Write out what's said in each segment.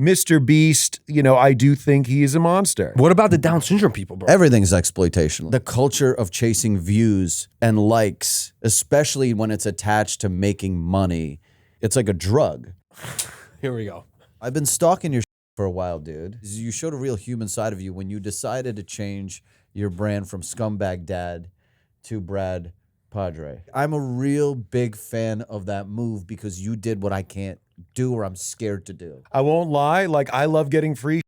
MrBeast, you know, I do think he's a monster. What about the Down syndrome people, bro? Everything's exploitation. The culture of chasing views and likes, especially when it's attached to making money, it's like a drug. Here we go. I've been stalking your for a while, dude. You showed a real human side of you when you decided to change your brand from Scumbag Dad to Brad Podray. I'm a real big fan of that move because you did what I can't do or I'm scared to do. I won't lie. Like, I love getting free.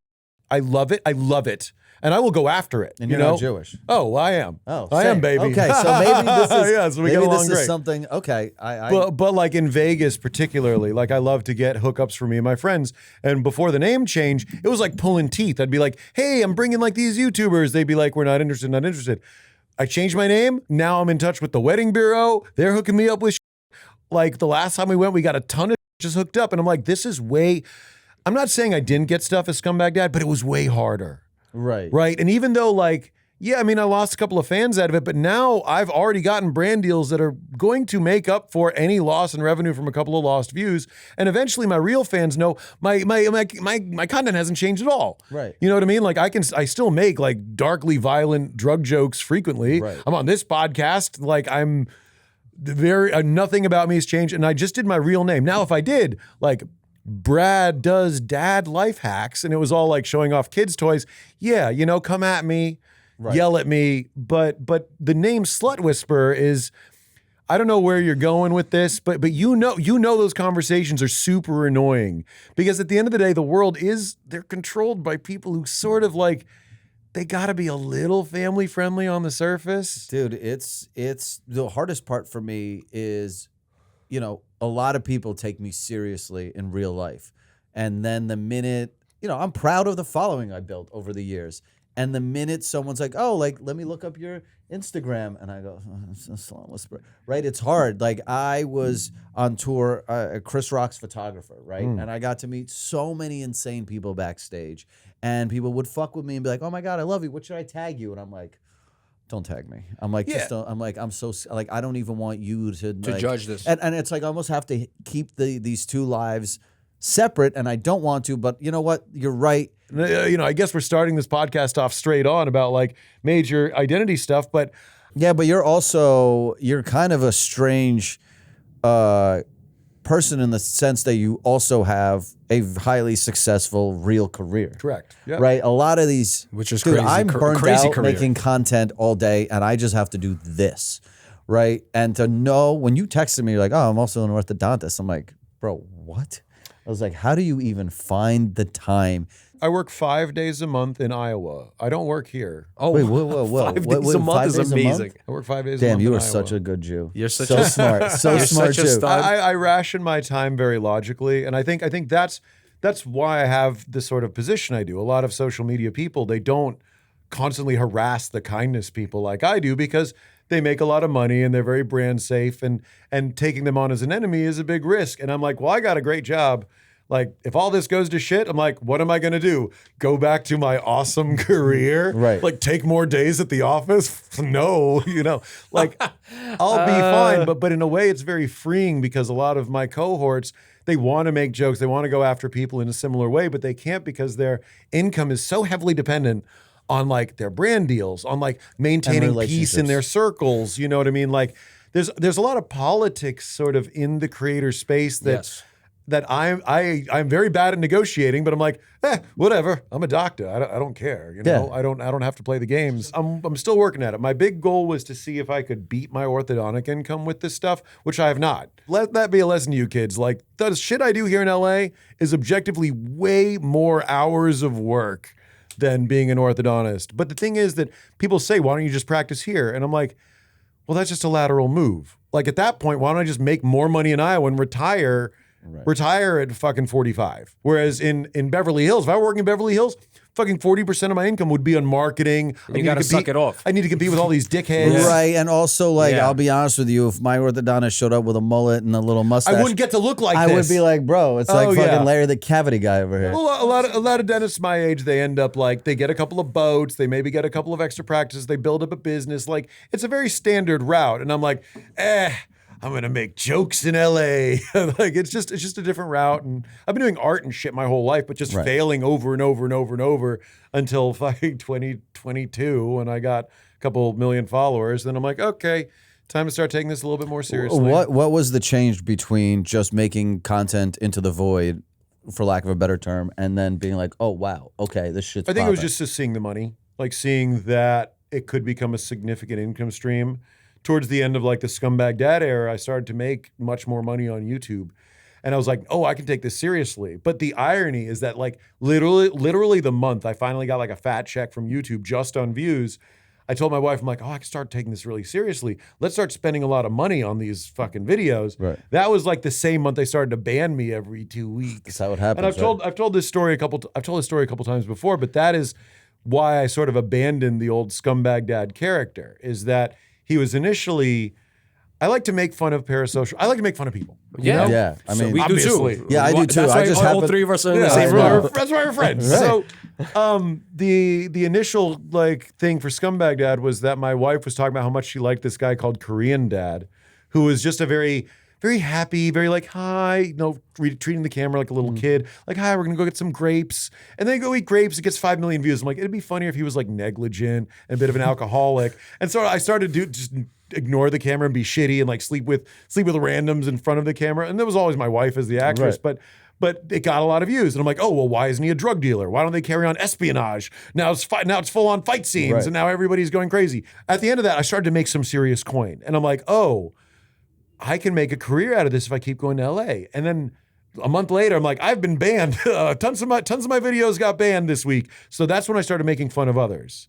I love it. I love it. And I will go after it. And you you're know? not Jewish. Oh, well, I am. Oh, I am, baby. Okay, so maybe this is, yeah, so we get maybe along this great. is something, okay. But like in Vegas particularly, like I love to get hookups for me and my friends. And before the name change, it was like pulling teeth. I'd be like, hey, I'm bringing like these YouTubers. They'd be like, we're not interested, not interested. I changed my name. Now I'm in touch with the wedding bureau. They're hooking me up with like the last time we went, we got a ton of just hooked up. And I'm like, this is way, I'm not saying I didn't get stuff as Scumbag Dad, but it was way harder. Right. Right. And even though like, yeah, I mean, I lost a couple of fans out of it, but now I've already gotten brand deals that are going to make up for any loss in revenue from a couple of lost views. And eventually my real fans know my content hasn't changed at all. Right. You know what I mean? Like I still make like darkly violent drug jokes frequently. Right. I'm on this podcast. Like I'm very, nothing about me has changed. And I just did my real name. Now, if I did like Brad does dad life hacks and it was all like showing off kids' toys, yeah, you know, come at me. Right. Yell at me, but the name Slut Whisperer is, I don't know where you're going with this, but you know those conversations are super annoying because at the end of the day, the world they're controlled by people who sort of like, they gotta be a little family friendly on the surface. Dude, it's the hardest part for me is, you know, a lot of people take me seriously in real life. And then the minute, you know, I'm proud of the following I built over the years. And the minute someone's like, oh, like, let me look up your Instagram. And I go, Slut Whisperer. Right? It's hard. Like, I was on tour, Chris Rock's photographer, right? And I got to meet so many insane people backstage. And people would fuck with me and be like, oh, my God, I love you. What should I tag you? And I'm like, don't tag me. I'm like, yeah. just don't. I'm like, I'm so, like, I don't even want you to like, judge this. And it's like I almost have to keep these two lives separate, and I don't want to, but you know what? You're right. You know, I guess we're starting this podcast off straight on about like major identity stuff, but yeah, but you're kind of a strange person in the sense that you also have a highly successful real career. correct. Yeah. Right? A lot of these, Which is dude, crazy. I'm burnt Crazy out career. making content all day, and I just have to do this, right? And to know when you texted me, you're like, oh, I'm also an orthodontist. I'm like, bro, what? I was like, how do you even find the time? I work 5 days a month in Iowa. I don't work here. Oh, Wait, whoa. 5 days a month 5 is days a month? amazing. I work 5 days a month Damn, you in are Iowa. such a good Jew. You're such so a smart. So You're smart such a Jew. stud. I ration my time very logically, and I think that's why I have the sort of position I do. A lot of social media people, they don't constantly harass the kindness people like I do because they make a lot of money and they're very brand safe, and taking them on as an enemy is a big risk. And I'm like, well, I got a great job. Like, if all this goes to shit, I'm like, what am I going to do? Go back to my awesome career? Right. Like, take more days at the office? No, you know, like, I'll be fine. But in a way, it's very freeing because a lot of my cohorts, they want to make jokes. They want to go after people in a similar way, but they can't because their income is so heavily dependent on, like, their brand deals, on, like, maintaining peace in their circles. You know what I mean? Like, there's a lot of politics sort of in the creator space that... Yes. That I'm very bad at negotiating, but I'm like, whatever. I'm a doctor. I don't care. You know, Yeah. I don't have to play the games. I'm still working at it. My big goal was to see if I could beat my orthodontic income with this stuff, which I have not. Let that be a lesson to you kids. Like, the shit I do here in LA is objectively way more hours of work than being an orthodontist. But the thing is that people say, why don't you just practice here? And I'm like, well, that's just a lateral move. Like, at that point, why don't I just make more money in Iowa and retire? Right. Retire at fucking 45. Whereas in Beverly Hills, if I were working in Beverly Hills, fucking 40% of my income would be on marketing. You got to suck it off. I need to compete with all these dickheads. Right, and also, like, Yeah. I'll be honest with you, if my orthodontist showed up with a mullet and a little mustache, I wouldn't get to look like I this. would be like, bro, it's like Oh, fucking yeah. Larry the Cavity guy over here. Well, a lot of dentists my age, they end up like, they get a couple of boats, they maybe get a couple of extra practices, they build up a business. Like, it's a very standard route. And I'm like, I'm gonna make jokes in LA. Like it's just a different route. And I've been doing art and shit my whole life, but just failing over and over and over and over until fucking 2022 when I got a couple million followers. Then I'm like, okay, time to start taking this a little bit more seriously. What was the change between just making content into the void, for lack of a better term, and then being like, oh wow, okay, this shit's I think popping. it was just seeing the money, like seeing that it could become a significant income stream. Towards the end of like the Scumbag Dad era, I started to make much more money on YouTube. And I was like, oh, I can take this seriously. But the irony is that like literally the month I finally got like a fat check from YouTube just on views, I told my wife, I'm like, oh, I can start taking this really seriously. Let's start spending a lot of money on these fucking videos. Right. That was like the same month they started to ban me every 2 weeks. That's how it happens. And I've told this story I've told this story a couple times before, but that is why I sort of abandoned the old Scumbag Dad character, is that he was initially, I like to make fun of parasocial. I like to make fun of people. You know? Yeah. I mean, we do obviously. too. Yeah, I do too. That's I why just all happen- three of us are in the Yeah, same room. that's why we're friends. So, the initial like thing for Scumbag Dad was that my wife was talking about how much she liked this guy called Korean Dad, who was just a very, very happy, very like, hi, you know, treating the camera like a little kid. Like, hi, we're gonna go get some grapes. And then go eat grapes, it gets 5 million views. I'm like, it'd be funnier if he was like negligent and a bit of an alcoholic. And so I started to just ignore the camera and be shitty and like sleep with randoms in front of the camera. And there was always my wife as the actress, but it got a lot of views. And I'm like, oh, well, why isn't he a drug dealer? Why don't they carry on espionage? Now it's full on fight scenes and now everybody's going crazy. At the end of that, I started to make some serious coin. And I'm like, oh, I can make a career out of this if I keep going to LA. And then a month later, I'm like, I've been banned. Tons of my videos got banned this week. So that's when I started making fun of others.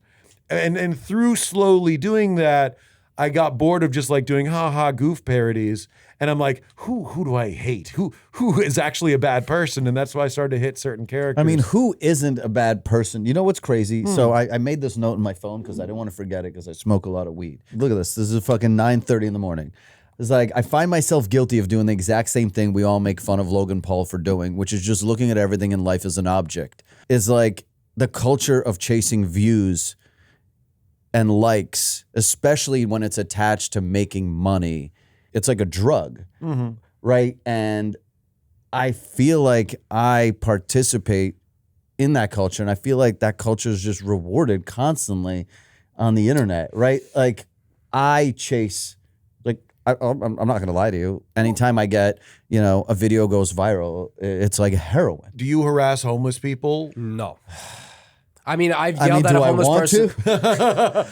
And through slowly doing that, I got bored of just like doing goof parodies. And I'm like, who do I hate? Who is actually a bad person? And that's why I started to hit certain characters. I mean, who isn't a bad person? You know what's crazy? So I made this note in my phone because I didn't want to forget it because I smoke a lot of weed. Look at this. This is fucking 9:30 in the morning. It's like, I find myself guilty of doing the exact same thing we all make fun of Logan Paul for doing, which is just looking at everything in life as an object. It's like the culture of chasing views and likes, especially when it's attached to making money. It's like a drug, right? And I feel like I participate in that culture, and I feel like that culture is just rewarded constantly on the internet, right? Like I chase, like I'm not going to lie to you. Anytime I get, you know, a video goes viral, it's like heroin. do you harass homeless people? No. I mean, I've yelled at a homeless person.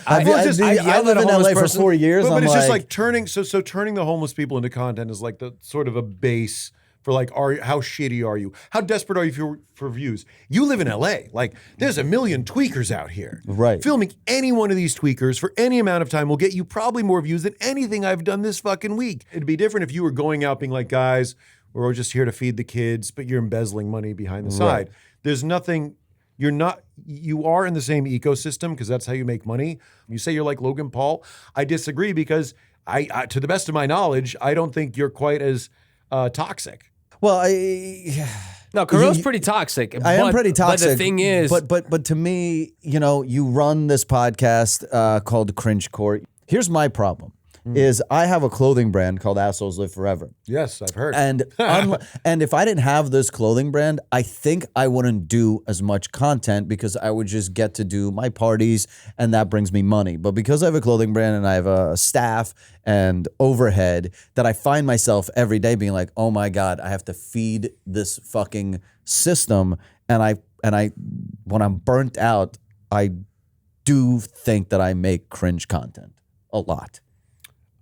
I've yelled lived at a in LA homeless for person. 4 years. But I'm it's just like turning turning the homeless people into content is like the sort of a base for like, how shitty are you? How desperate are you for views? You live in LA. Like, there's a million tweakers out here. Right. Filming any one of these tweakers for any amount of time will get you probably more views than anything I've done this fucking week. It'd be different if you were going out being like, guys, we're just here to feed the kids, but you're embezzling money behind the side. There's nothing. You are in the same ecosystem because that's how you make money. You say you're like Logan Paul. I disagree because I to the best of my knowledge, I don't think you're quite as toxic. Well, No, Carell's pretty toxic. I am pretty toxic. But the thing is, but to me, you know, you run this podcast called Cringe Court. Here's my problem: is I have a clothing brand called Assholes Live Forever. Yes, I've heard. And and if I didn't have this clothing brand, I think I wouldn't do as much content because I would just get to do my parties and that brings me money. But because I have a clothing brand and I have a staff and overhead, that I find myself every day being like, oh my God, I have to feed this fucking system. And I when I'm burnt out, I do think that I make cringe content a lot.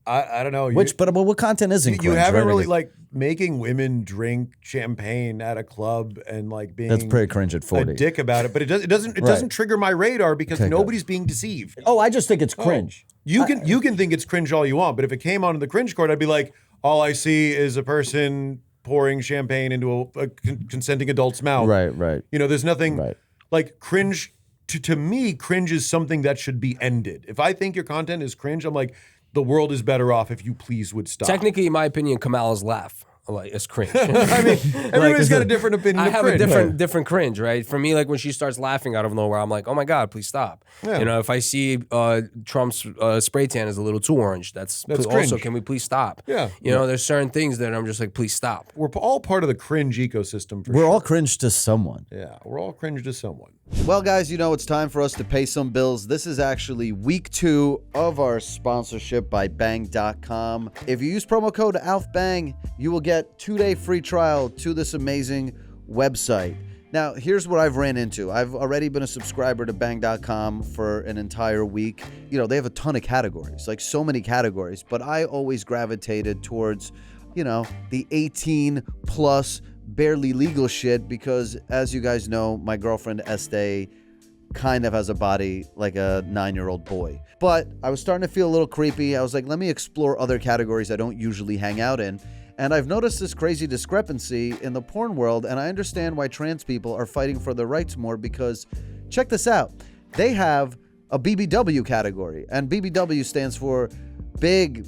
I don't know. But what content isn't cringe? You haven't right? really like making women drink champagne at a club and like being That's pretty cringe at 40. a dick about it. But it doesn't trigger my radar because nobody's being deceived. Oh, I just think it's cringe. You can think it's cringe all you want, but if it came onto the cringe court, I'd be like, all I see is a person pouring champagne into a consenting adult's mouth. Right. You know, there's nothing Right. like cringe. To me, cringe is something that should be ended. If I think your content is cringe, I'm like, the world is better off if you please would stop. technically, in my opinion, Kamala's laugh Like it's cringe. I mean, everybody's got a different opinion. I of have cringe. a different cringe, right? For me, like when she starts laughing out of nowhere, I'm like, oh my God, please stop. Yeah. You know, if I see Trump's spray tan is a little too orange, that's also, cringe. can we please stop? Yeah. You know, there's certain things that I'm just like, please stop. We're all part of the cringe ecosystem. We're all cringe to someone. Yeah, we're all cringe to someone. Well, guys, you know it's time for us to pay some bills. This is actually week 2 of our sponsorship by Bang.com. If you use promo code ALFBANG, you will get 2-day free trial to this amazing website. Now, here's what I've ran into. I've already been a subscriber to Bang.com for an entire week. You know, they have a ton of categories, like so many categories, but I always gravitated towards, you know, the 18 plus barely legal shit because, as you guys know, my girlfriend Estee kind of has a body like a 9-year-old boy. But I was starting to feel a little creepy. I was like, let me explore other categories I don't usually hang out in. And I've noticed this crazy discrepancy in the porn world, and I understand why trans people are fighting for their rights more because, check this out, they have a BBW category, and BBW stands for Big,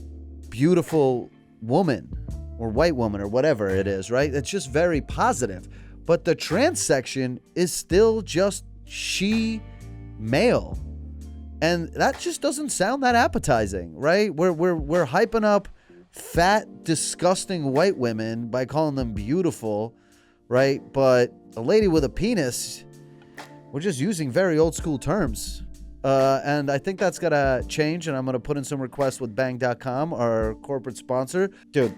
Beautiful Woman, or white woman, or whatever it is, right? It's just very positive. But the trans section is still just she, male. And that just doesn't sound that appetizing, right? We're hyping up fat, disgusting white women by calling them beautiful, right? But a lady with a penis, we're just using very old school terms. And I think that's gonna change, and I'm gonna put in some requests with Bang.com, our corporate sponsor. Dude,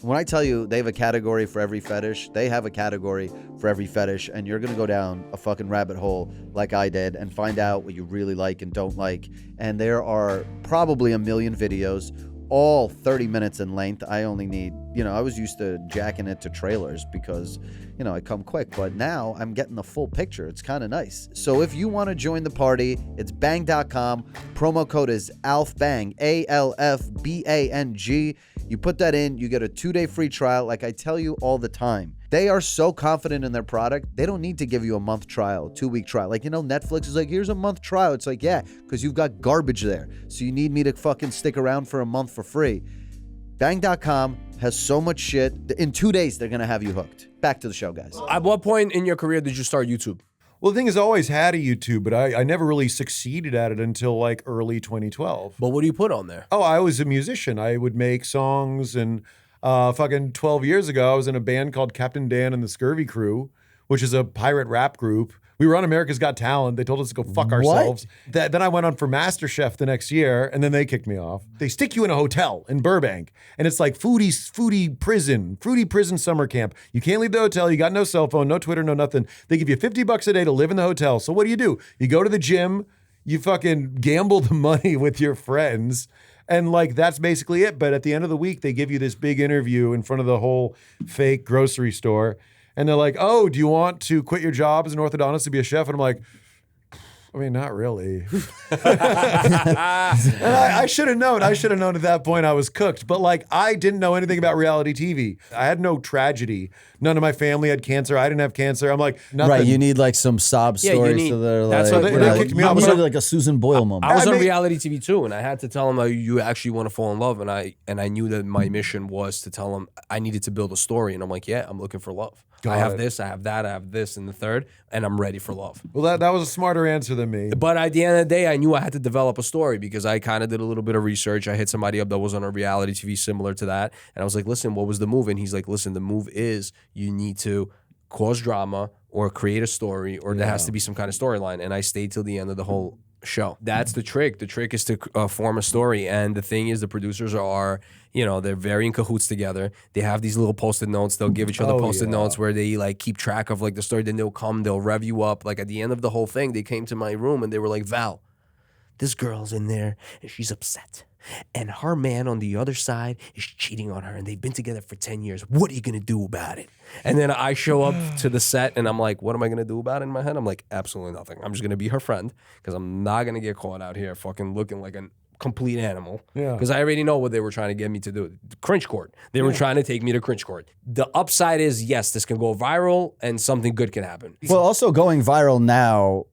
when I tell you they have a category for every fetish, they have a category for every fetish, and you're going to go down a fucking rabbit hole like I did and find out what you really like and don't like. And there are probably a million videos, all 30 minutes in length. I only need, you know, I was used to jacking it to trailers because, you know, I come quick, but now I'm getting the full picture. It's kind of nice. So if you want to join the party, it's Bang.com. Promo code is ALFBANG, ALFBANG. You put that in, you get a 2-day free trial. Like I tell you all the time, they are so confident in their product, they don't need to give you a month trial, 2-week trial. Like, you know, Netflix is like, here's a month trial. It's like, yeah, because you've got garbage there. So you need me to fucking stick around for a month for free. Bang.com has so much shit. In 2 days, they're going to have you hooked. Back to the show, guys. At what point in your career did you start YouTube? Well, the thing is, I always had a YouTube, but I never really succeeded at it until like early 2012. But what do you put on there? Oh, I was a musician. I would make songs, and fucking 12 years ago, I was in a band called Captain Dan and the Scurvy Crew, which is a pirate rap group. We were on America's Got Talent. They told us to go fuck ourselves. Then I went on for MasterChef the next year, and then they kicked me off. They stick you in a hotel in Burbank, and it's like fruity prison summer camp. You can't leave the hotel. You got no cell phone, no Twitter, no nothing. They give you $50 a day to live in the hotel. So what do? You go to the gym, you fucking gamble the money with your friends, and like that's basically it. But at the end of the week, they give you this big interview in front of the whole fake grocery store. And they're like, oh, do you want to quit your job as an orthodontist to be a chef? And I'm like, I mean, not really. I should have known. I should have known at that point I was cooked. But like, I didn't know anything about reality TV. I had no tragedy. None of my family had cancer. I didn't have cancer. I'm like, nothing. Right, you need like some sob stories. So they're that's like, what they kicked me off. You need like a Susan Boyle moment. I was on reality TV too, and I had to tell them, you actually want to fall in love. And I knew that my mission was to tell them I needed to build a story. And I'm like, yeah, I'm looking for love. I have this, I have that, I have this, and the third, and I'm ready for love. Well, that was a smarter answer than me. But at the end of the day, I knew I had to develop a story because I kind of did a little bit of research. I hit somebody up that was on a reality TV similar to that. And I was like, listen, what was the move? And he's like, listen, the move is you need to cause drama or create a story, or there has to be some kind of storyline. And I stayed till the end of the whole show. That's the trick. The trick is to form a story. And the thing is, the producers are, they're very in cahoots together. They have these little Post-it notes. They'll give each other Post-it notes where they like keep track of like the story. Then they'll rev you up. Like at the end of the whole thing, they came to my room and they were like, Val, this girl's in there and she's upset. And her man on the other side is cheating on her, and they've been together for 10 years. What are you going to do about it? And then I show up to the set, and I'm like, what am I going to do about it in my head? I'm like, absolutely nothing. I'm just going to be her friend because I'm not going to get caught out here fucking looking like a complete animal. Yeah. Because I already know what they were trying to get me to do. Cringe court. They were trying to take me to cringe court. The upside is, yes, this can go viral, and something good can happen. Well, also going viral now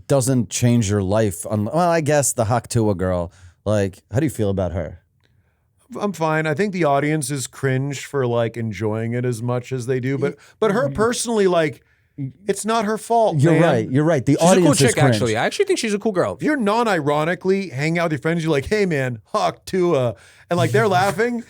doesn't change your life. Well, I guess the Haktua girl. Like, how do you feel about her? I'm fine. I think the audience is cringe for like enjoying it as much as they do, but her personally, like, it's not her fault. You're man. right. You're right. The She's a audience cool is chick, cringe. actually. I actually think she's a cool girl. If you're non-ironically hanging out with your friends, you're like, hey man, Hawk Tua, and like they're laughing.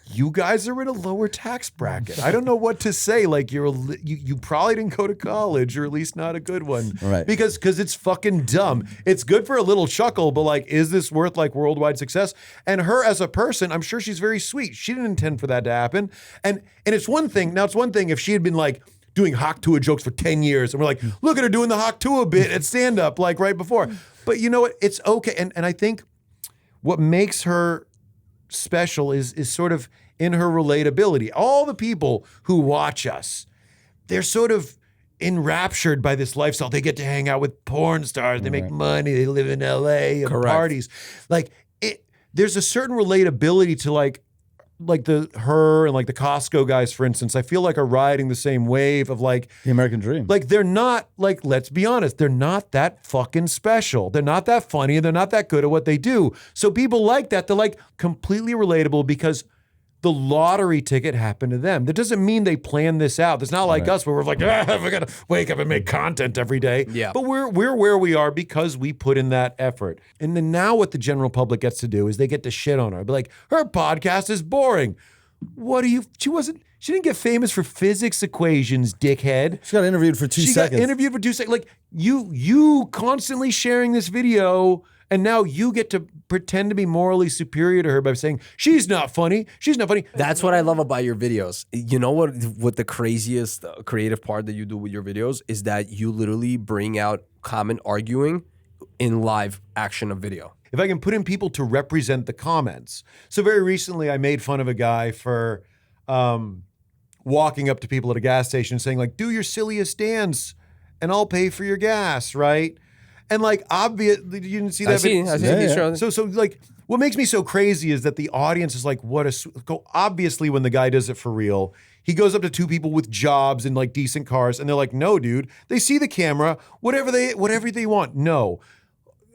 You guys are in a lower tax bracket. I don't know what to say. Like you probably didn't go to college, or at least not a good one. Right. Because it's fucking dumb. It's good for a little chuckle, but like, is this worth like worldwide success? And her as a person, I'm sure she's very sweet. She didn't intend for that to happen. And it's one thing. Now it's one thing if she had been like doing Hawk Tua jokes for 10 years, and we're like, look at her doing the Hawk Tua bit at stand up like right before. But you know what? It's okay. And I think what makes her special is sort of in her relatability. All the people who watch us, they're sort of enraptured by this lifestyle. They get to hang out with porn stars. They make money. They live in LA and parties. Like there's a certain relatability to like her and like the Costco guys, for instance, I feel like are riding the same wave of like the American dream. Like they're not like, let's be honest, they're not that fucking special. They're not that funny. They're not that good at what they do. So people like that. They're like completely relatable because the lottery ticket happened to them. That doesn't mean they planned this out. It's not like us where we're like, we gotta wake up and make content every day. Yeah. But we're where we are because we put in that effort. And then now what the general public gets to do is they get to shit on her. Be like, her podcast is boring. She didn't get famous for physics equations, dickhead. She got interviewed for 2 seconds. Got interviewed for 2 seconds. Like you constantly sharing this video, and now you get to pretend to be morally superior to her by saying, she's not funny. She's not funny. That's what I love about your videos. You know what the craziest creative part that you do with your videos is that you literally bring out comment arguing in live action of video. If I can put in people to represent the comments. So very recently I made fun of a guy for walking up to people at a gas station saying like, do your silliest dance and I'll pay for your gas, right? And like, obviously, you didn't see that. I see. So like, what makes me so crazy is that the audience is like, obviously when the guy does it for real, he goes up to 2 people with jobs and like decent cars, and they're like, no, dude, they see the camera, whatever they want. No,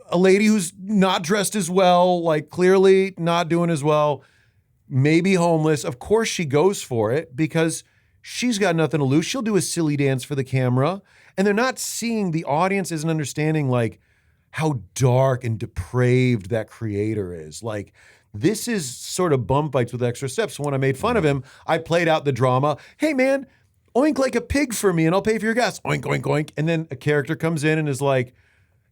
a lady who's not dressed as well, like clearly not doing as well, maybe homeless. Of course she goes for it because she's got nothing to lose. She'll do a silly dance for the camera. And they're not seeing, the audience isn't understanding like how dark and depraved that creator is. Like this is sort of bum fights with extra steps. So when I made fun of him, I played out the drama. Hey man, oink like a pig for me and I'll pay for your gas. Oink, oink, oink. And then a character comes in and is like,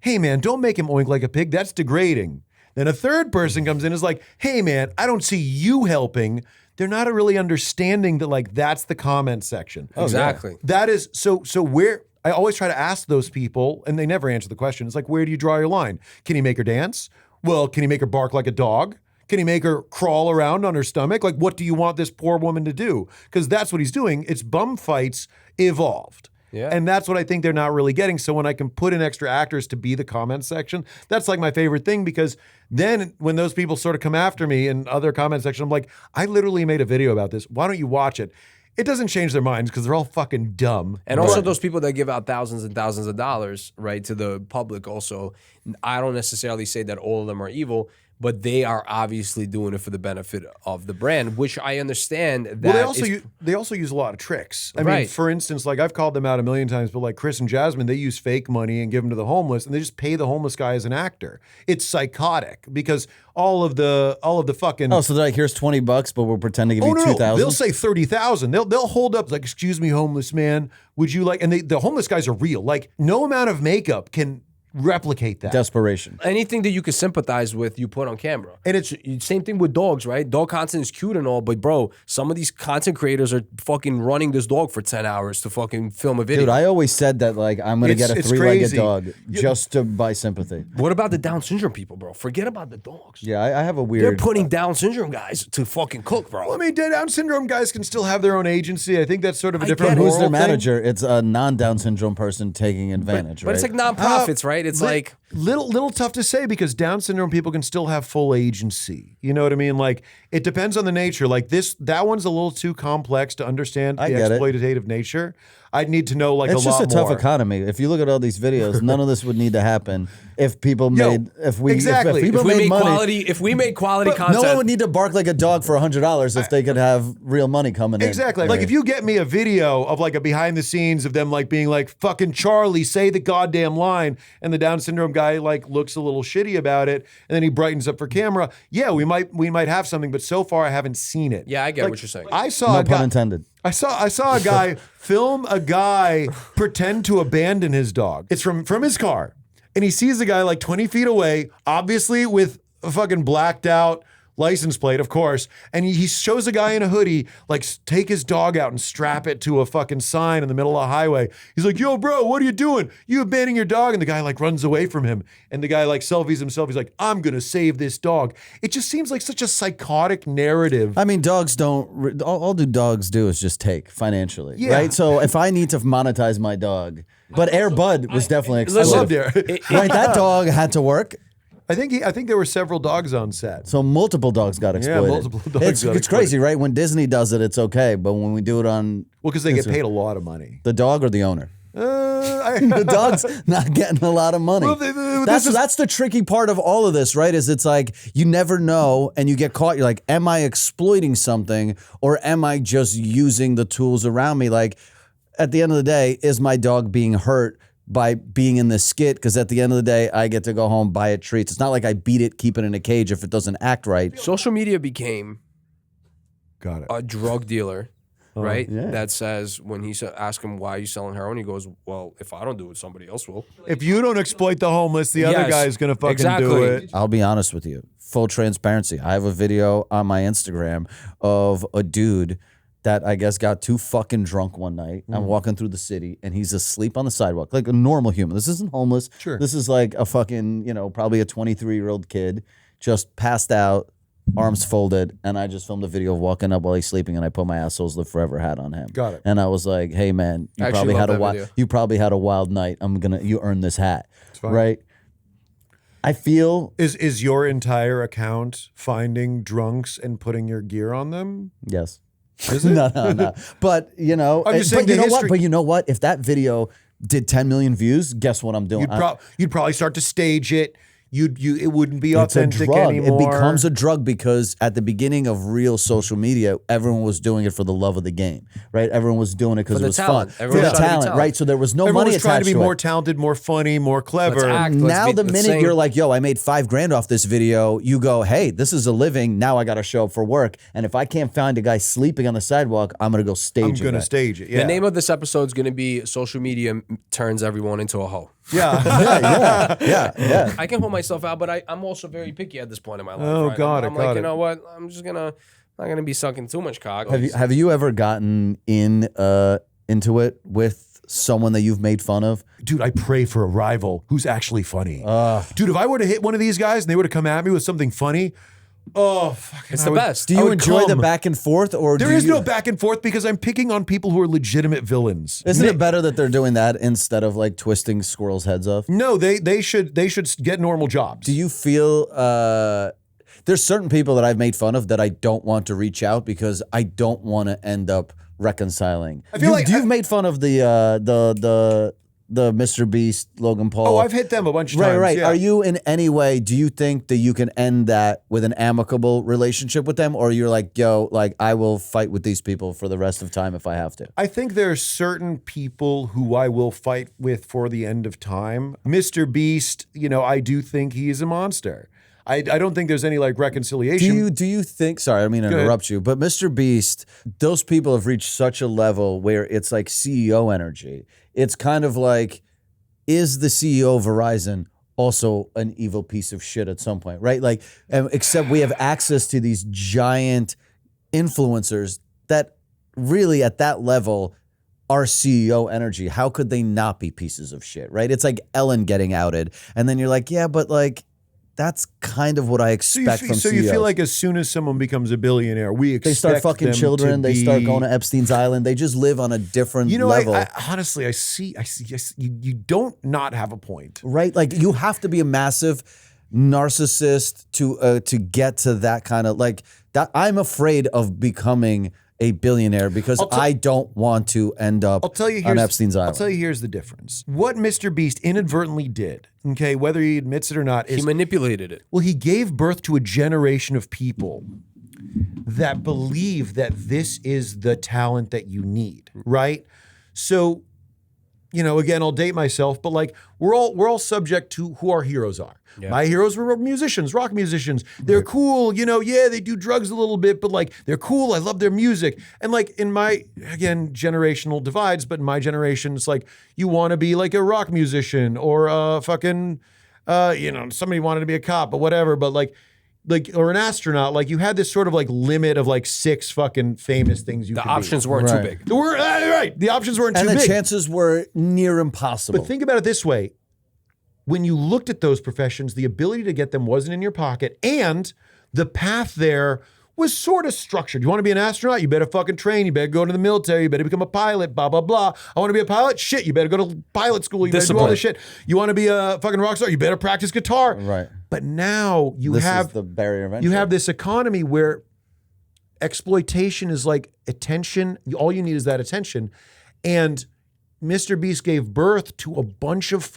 hey man, don't make him oink like a pig. That's degrading. Then a third person comes in and is like, hey man, I don't see you helping. They're not really understanding that like that's the comment section. Exactly. That is so where I always try to ask those people, and they never answer the question. It's like, where do you draw your line? Can he make her dance? Well, can he make her bark like a dog? Can he make her crawl around on her stomach? Like, what do you want this poor woman to do? Because that's what he's doing. It's bum fights evolved. Yeah. And that's what I think they're not really getting. So when I can put in extra actors to be the comment section, that's like my favorite thing, because then when those people sort of come after me in other comment section, I'm like, I literally made a video about this. Why don't you watch it? It doesn't change their minds because they're all fucking dumb. And also those people that give out thousands and thousands of dollars, right, to the public also, I don't necessarily say that all of them are evil, but they are obviously doing it for the benefit of the brand, which I understand that. Well, they also use a lot of tricks. I mean, for instance, like I've called them out a million times, but like Chris and Jasmine, they use fake money and give them to the homeless, and they just pay the homeless guy as an actor. It's psychotic because all of the fucking so they're like, here's $20, but we're pretending to give you 2,000. They'll say 30,000. They'll hold up like, excuse me, homeless man, would you like? And the homeless guys are real. Like no amount of makeup can replicate that. Desperation. Anything that you can sympathize with, you put on camera. And it's same thing with dogs, right? Dog content is cute and all, but bro, some of these content creators are fucking running this dog for 10 hours to fucking film a video. Dude, I always said that like I'm gonna get a 3-legged dog just to buy sympathy. What about the Down syndrome people, bro? Forget about the dogs. Yeah, I have a weird. They're putting Down syndrome guys to fucking cook, bro. Well, I mean, Down syndrome guys can still have their own agency. I think that's sort of a different. Who's moral their thing. manager? It's a non-Down syndrome person taking advantage, But it's like nonprofits, right? It's like little tough to say because Down syndrome people can still have full agency. You know what I mean? Like it depends on the nature. Like that one's a little too complex to understand the exploitative nature. I'd need to know like It's a just lot a tough more. economy. If you look at all these videos, none of this would need to happen if people Yo, made if we exactly. if people If we made made money. if we made quality No content, one would need to bark like a dog for $100 if they could have real money coming in. Exactly. Like if you get me a video of like a behind the scenes of them like being like, fucking Charlie, say the goddamn line, and the Down syndrome guy like looks a little shitty about it, and then he brightens up for camera. Yeah, we might have something, but so far I haven't seen it. yeah, I get Like, what you're saying. I saw No a pun guy, intended. I saw a guy film a guy pretend to abandon his dog. It's from his car. And he sees the guy like 20 feet away, obviously with a fucking blacked out license plate, of course. And he shows a guy in a hoodie, like, take his dog out and strap it to a fucking sign in the middle of the highway. He's like, yo, bro, what are you doing? You abandoning your dog? And the guy like runs away from him. And the guy like selfies himself. He's like, I'm going to save this dog. It just seems like such a psychotic narrative. I mean, dogs don't. All do dogs do is just take financially, Yeah. right? So if I need to monetize my dog, but Air Bud was definitely I expensive. loved it. Right, that dog had to work. I think there were several dogs on set. So multiple dogs got exploited. multiple dogs got It's crazy, right? When Disney does it, it's okay, but when we do it on Well, because they get paid a lot of money. the dog or the owner, the dog's not getting a lot of money. Well, That's the tricky part of all of this, right? Is it's like you never know, and you get caught. You're like, am I exploiting something, or am I just using the tools around me? Like, at the end of the day, is my dog being hurt by being in this skit? Because at the end of the day, I get to go home, buy it treats. It's not like I beat it, keep it in a cage if it doesn't act right. Social media became Got it. a drug dealer, right? yeah. That says when he ask him why you selling heroin, he goes, "Well, if I don't do it, somebody else will." If you don't exploit the homeless, the other Yes, guy is going to fucking do exactly. it. I'll be honest with you. Full transparency. I have a video on my Instagram of a dude that I guess got too fucking drunk one night. I'm walking through the city and he's asleep on the sidewalk like a normal human. This isn't homeless. Sure. This is like a fucking, probably a 23-year-old kid just passed out, arms folded, and I just filmed a video of walking up while he's sleeping and I put my assholes live forever hat on him. Got it. And I was like, "Hey man, you I actually probably love had a that wild video. you probably had a wild night. You earned this hat." fine. Right? I feel Is your entire account finding drunks and putting your gear on them? yes. Is it? No. But I'm just saying but you the know what? history- But you know what? If that video did 10 million views, guess what I'm doing? You'd probably start to stage it. It wouldn't be It's a authentic drug. anymore. It becomes a drug because at the beginning of real social media, everyone was doing it for the love of the game, right? Everyone was doing it because For it the was talent. fun. Everyone For the was trying to be talent, talented. right? So there was no Everyone money was trying attached to be to more it. talented, more funny, more clever. act. Now Let's the be- minute saying- you're like, yo, I made $5,000 off this video, you go, hey, this is a living. Now I got to show up for work. And if I can't find a guy sleeping on the sidewalk, I'm going to go stage I'm it. going to right? stage it. Yeah. The name of this episode is going to be "Social Media Turns Everyone into a Hoe." yeah. Yeah. I can hold myself out, but I'm also very picky at this point in my life. Oh, right? got I'm it, like, got you it. know what? I'm just not gonna be sucking too much cock. Have you ever gotten into it with someone that you've made fun of? Dude, I pray for a rival who's actually funny. Dude, if I were to hit one of these guys and they were to come at me with something funny, fucking, It's I the would- best. Do I you would enjoy the come. back and forth, or There do is you, no back and forth because I'm picking on people who are legitimate villains. Isn't it better that they're doing that instead of like twisting squirrels' heads off? No, they should get normal jobs. Do you feel there's certain people that I've made fun of that I don't want to reach out because I don't want to end up reconciling? I feel like you've made fun of the MrBeast, Logan Paul. Oh, I've hit them a bunch of times. Right. Yeah. Are you in any way, do you think that you can end that with an amicable relationship with them? Or you're like, yo, like I will fight with these people for the rest of time if I have to? I think there are certain people who I will fight with for the end of time. MrBeast, I do think he is a monster. I don't think there's any like reconciliation. Do you think, sorry, I don't mean to Go ahead. interrupt you, but MrBeast, those people have reached such a level where it's like CEO energy. It's kind of like, is the CEO of Verizon also an evil piece of shit at some point, right? Like, except we have access to these giant influencers that really at that level are CEO energy. How could they not be pieces of shit, right? It's like Ellen getting outed. And then you're like, yeah, but like, that's kind of what I expect from So CEOs. you feel like as soon as someone becomes a billionaire, we expect they start fucking them children. to They start be- going to Epstein's Island. They just live on a different level. I honestly, I see. Yes, you don't not have a point. Right? Like you have to be a massive narcissist to get to that kind of like that. I'm afraid of becoming a billionaire because I don't want to end up on Epstein's island. I'll tell you here's the difference. What MrBeast inadvertently did, okay, whether he admits it or not, is he manipulated it. Well, he gave birth to a generation of people that believe that this is the talent that you need, right? So, you know, again, I'll date myself, but like we're all subject to who our heroes are. Yeah. My heroes were musicians, rock musicians. They're cool, you know, yeah, they do drugs a little bit, but like they're cool. I love their music. And like in my, again, generational divides, but in my generation, it's like you want to be like a rock musician or a fucking, you know, somebody wanted to be a cop, but whatever. But like, or an astronaut, like you had this sort of like limit of like 6 fucking famous things you could be. The options weren't too big. Right. The options weren't too big. And the chances were near impossible. But think about it this way. When you looked at those professions, the ability to get them wasn't in your pocket, and the path there was sort of structured. You want to be an astronaut? You better fucking train. You better go into the military. You better become a pilot, blah, blah, blah. I want to be a pilot? Shit, you better go to pilot school. You better do all this shit. You want to be a fucking rock star? You better practice guitar. Right. But now this is the barrier of entry. You have this economy where exploitation is like attention. All you need is that attention. And MrBeast gave birth to a bunch of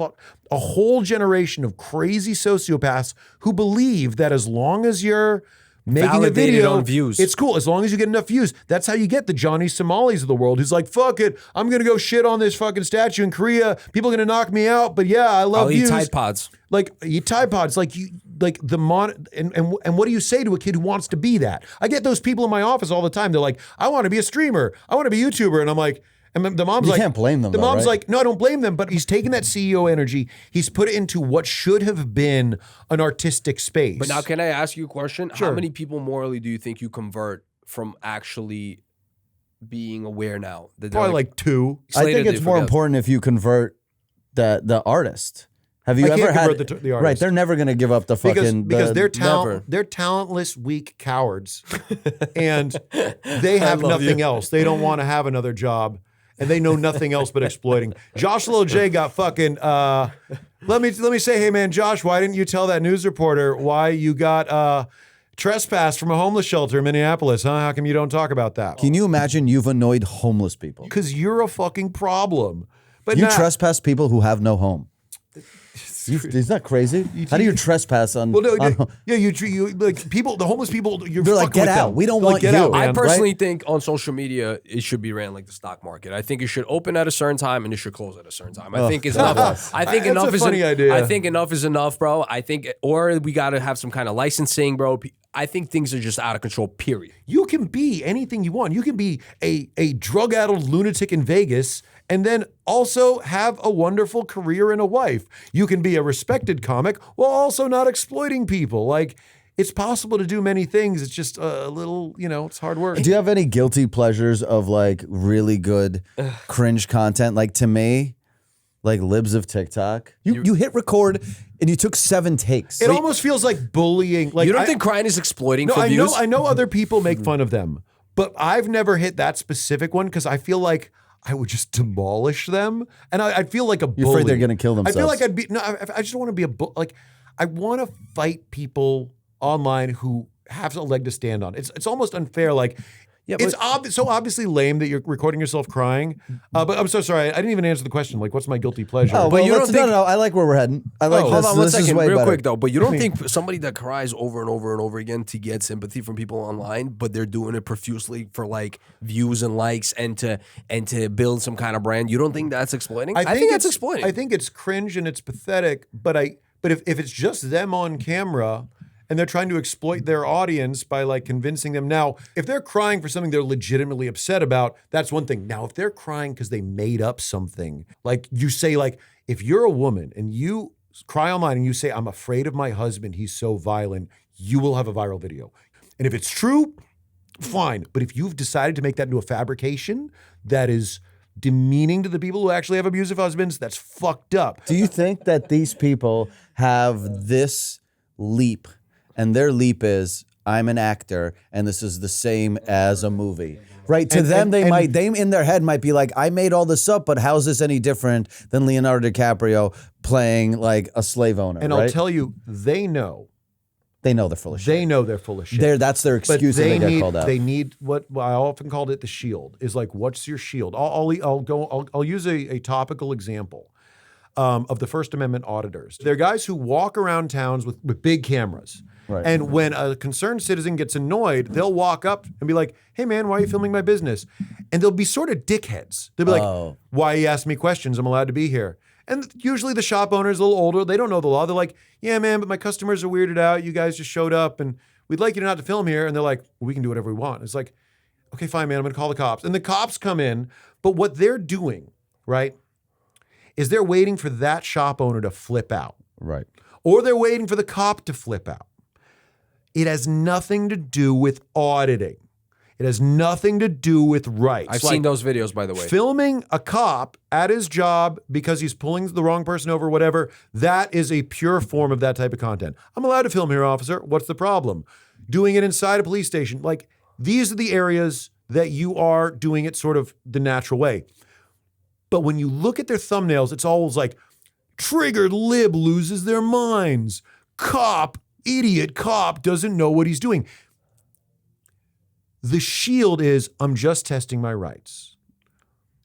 a whole generation of crazy sociopaths who believe that as long as you're making a video, on views, it's cool. As long as you get enough views, that's how you get the Johnny Somalis of the world who's like, fuck it, I'm gonna go shit on this fucking statue in Korea. People are gonna knock me out, but yeah, I love views. I'll eat Tide Pods. Like eat Tide Pods, like you, like the and what do you say to a kid who wants to be that? I get those people in my office all the time. They're like, I want to be a streamer, I want to be a YouTuber, and I'm like. And the mom's you can't blame them. The mom's right? like, no, I don't blame them. But he's taken that CEO energy. He's put it into what should have been an artistic space. But now, can I ask you a question? Sure. How many people morally do you think you convert from actually being aware now? That Probably like 2. I think it's more important if you convert the artist. Have you ever had the artist? Right? They're never going to give up the fucking because they're talentless, weak cowards, and they have nothing else. They don't want to have another job. And they know nothing else but exploiting. Josh Lil J got fucking. Let me say, hey man, Josh, why didn't you tell that news reporter why you got trespassed from a homeless shelter in Minneapolis? Huh? How come you don't talk about that? Can you imagine you've annoyed homeless people? Because you're a fucking problem. But you trespass people who have no home. Isn't that crazy? How do you trespass on? Well, no, you like people, the homeless people. They're like, get out. We don't want you. Out, I personally think on social media it should be ran like the stock market. I think it should open at a certain time and it should close at a certain time. I think it's enough. I think enough is idea. I think enough is enough, bro. I think, or we got to have some kind of licensing, bro. I think things are just out of control, period. You can be anything you want. You can be a drug-addled lunatic in Vegas and then also have a wonderful career and a wife. You can be a respected comic while also not exploiting people. Like, it's possible to do many things. It's just a little, you know, it's hard work. Do you have any guilty pleasures of like really good cringe content? Like to me, like libs of TikTok. You hit record and you took 7 takes. It almost feels like bullying. Like, you don't think crying is exploiting for views? I know other people make fun of them, but I've never hit that specific one because I feel like I would just demolish them, and I'd feel like a bully. You're afraid they're gonna kill themselves. I feel like I'd be I just don't want to be like I want to fight people online who have a leg to stand on. It's almost unfair. Like. Yeah, it's so obviously lame that you're recording yourself crying. But I'm so sorry. I didn't even answer the question. Like, what's my guilty pleasure? Oh, but you don't think... No, I like where we're heading. I like this. Hold on one second, real better. quick, though. But you don't think somebody that cries over and over and over again to get sympathy from people online, but they're doing it profusely for, like, views and likes and to build some kind of brand, you don't think that's exploiting? I think that's exploiting. I think it's cringe and it's pathetic, but if it's just them on camera... and they're trying to exploit their audience by like convincing them. Now, if they're crying for something they're legitimately upset about, that's one thing. Now, if they're crying because they made up something, like you say, like if you're a woman and you cry online and you say, I'm afraid of my husband, he's so violent, you will have a viral video. And if it's true, fine. But if you've decided to make that into a fabrication that is demeaning to the people who actually have abusive husbands, that's fucked up. Do you think that these people have this leap? And their leap is, I'm an actor, and this is the same as a movie. Right? To them, they in their head might be like, I made all this up, but how's this any different than Leonardo DiCaprio playing like a slave owner? And I'll tell you, they know They know they're full of shit. They know they're full of shit. That's their But excuse when they get called out. They need what I often called it the shield. Is like, what's your shield? I'll use a topical example of the First Amendment auditors. They're guys who walk around towns with big cameras. Right. And when a concerned citizen gets annoyed, they'll walk up and be like, "Hey man, why are you filming my business?" And they'll be sort of dickheads. They'll be like, "Why are you asking me questions? I'm allowed to be here." And usually the shop owner is a little older. They don't know the law. They're like, "Yeah, man, but my customers are weirded out. You guys just showed up and we'd like you not to film here." And they're like, "Well, we can do whatever we want." It's like, "Okay, fine, man. I'm going to call the cops." And the cops come in. But what they're doing, right, is they're waiting for that shop owner to flip out. Right. Or they're waiting for the cop to flip out. It has nothing to do with auditing. It has nothing to do with rights. I've seen those videos, by the way. Filming a cop at his job because he's pulling the wrong person over, whatever, that is a pure form of that type of content. I'm allowed to film here, officer. What's the problem? Doing it inside a police station. Like, these are the areas that you are doing it sort of the natural way. But when you look at their thumbnails, it's always like, triggered lib loses their minds. Idiot cop doesn't know what he's doing. The shield is, I'm just testing my rights.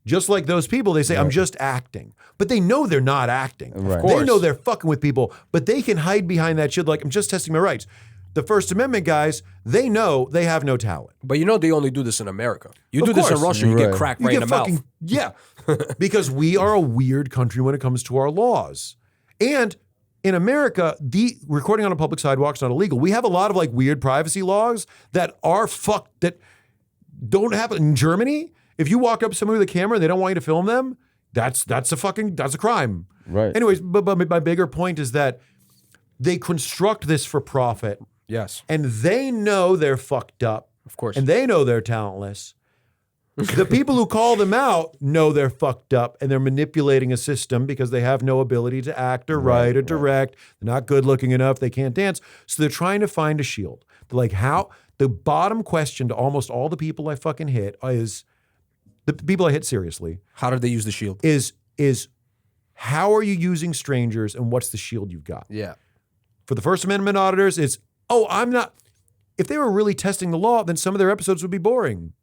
Just like those people, they say, I'm just acting. But they know they're not acting. Right. They know they're fucking with people, but they can hide behind that shield like, I'm just testing my rights. The First Amendment guys, they know they have no talent. But you know they only do this in America. You do this in course. Russia, you get cracked right in the mouth. Yeah, because we are a weird country when it comes to our laws. And in America, the recording on a public sidewalk is not illegal. We have a lot of like weird privacy laws that are fucked, that don't happen. In Germany, if you walk up to somebody with a camera and they don't want you to film them, that's a crime. Right. Anyways, but my bigger point is that they construct this for profit. Yes. And they know they're fucked up. Of course. And they know they're talentless. The people who call them out know they're fucked up and they're manipulating a system because they have no ability to act or write or direct. They're not good looking enough. They can't dance. So they're trying to find a shield. They're like, how? The bottom question to almost all the people I fucking hit is, the people I hit seriously. How did they use the shield? Is how are you using strangers and what's the shield you've got? Yeah. For the First Amendment auditors, it's, I'm not. If they were really testing the law, then some of their episodes would be boring.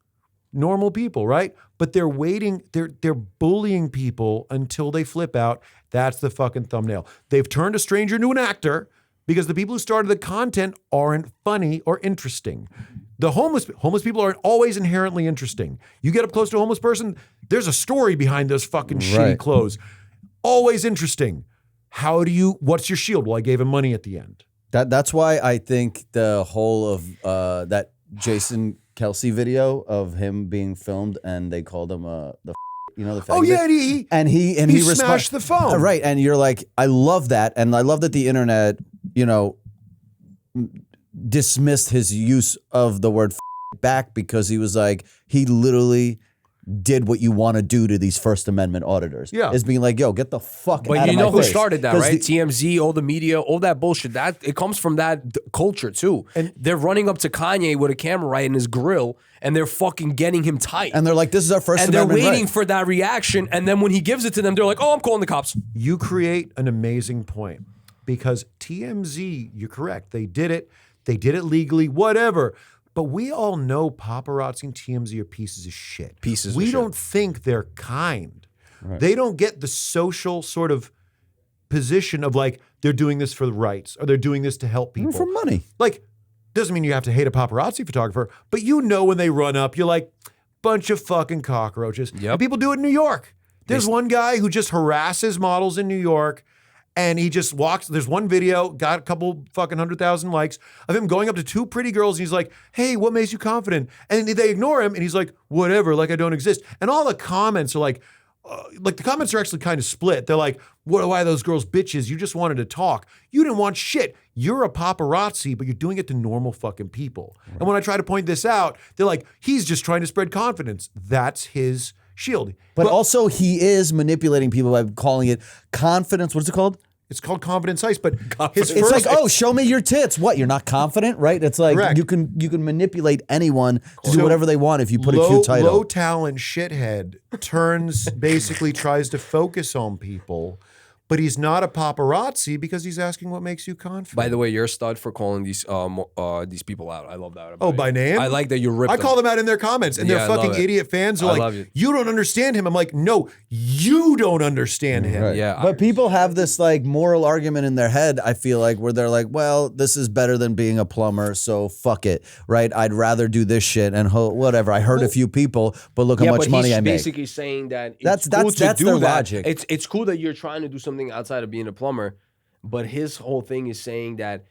Normal people, right? But they're waiting, they're bullying people until they flip out. That's the fucking thumbnail. They've turned a stranger into an actor because the people who started the content aren't funny or interesting. The homeless people aren't always inherently interesting. You get up close to a homeless person, there's a story behind those fucking shitty clothes. Always interesting. What's your shield? Well, I gave him money at the end. That's why I think the whole of that Jason Kelsey video of him being filmed and they called him the Oh yeah, and he smashed the phone. Right, and you're like, I love that, and I love that the internet, dismissed his use of the word back because he was like, he literally did what you want to do to these First Amendment auditors. Yeah. Is being like, yo, get the fuck out of my face. But you know who started that, right? TMZ, all the media, all that bullshit. That it comes from that culture too. And they're running up to Kanye with a camera right in his grill and they're fucking getting him tight. And they're like, this is our First Amendment And they're waiting for that reaction. And then when he gives it to them, they're like, oh, I'm calling the cops. You create an amazing point because TMZ, you're correct. They did it. They did it legally, whatever. But we all know paparazzi and TMZ are pieces of shit. We don't think they're kind. Right. They don't get the social sort of position of like, they're doing this for the rights or they're doing this to help people. For money. Like, doesn't mean you have to hate a paparazzi photographer, but you know when they run up, you're like, bunch of fucking cockroaches. Yep. And people do it in New York. There's one guy who just harasses models in New York. And he just walks, there's one video, got a couple fucking 100,000 likes of him going up to two pretty girls and he's like, hey, what makes you confident? And they ignore him and he's like, whatever, like I don't exist. And all the comments are like the comments are actually kind of split. They're like, why are those girls bitches? You just wanted to talk. You didn't want shit. You're a paparazzi, but you're doing it to normal fucking people. Right. And when I try to point this out, they're like, he's just trying to spread confidence. That's his shield. But also he is manipulating people by calling it confidence. What is it called? It's called confidence heist, but it's like, oh, show me your tits. What? You're not confident, right? It's like correct. you can manipulate anyone to do whatever they want if you put a cute title. Low talent shithead basically tries to focus on people but he's not a paparazzi because he's asking what makes you confident. By the way, you're a stud for calling these people out. I love that. About by you. name? I like that you ripped I them. call them out in their comments, and Yeah, they're I love fucking it. idiot fans who I are love like, you. you don't understand him. I'm like, no, you don't understand him. Right. Yeah, but people have this like moral argument in their head, I feel like, where they're like, well, this is better than being a plumber, so fuck it, right? I'd rather do this shit and whatever. I hurt a few people, but look how much money I make. Basically saying that That's cool to their do that. logic. It's cool that you're trying to do something outside of being a plumber, but his whole thing is saying that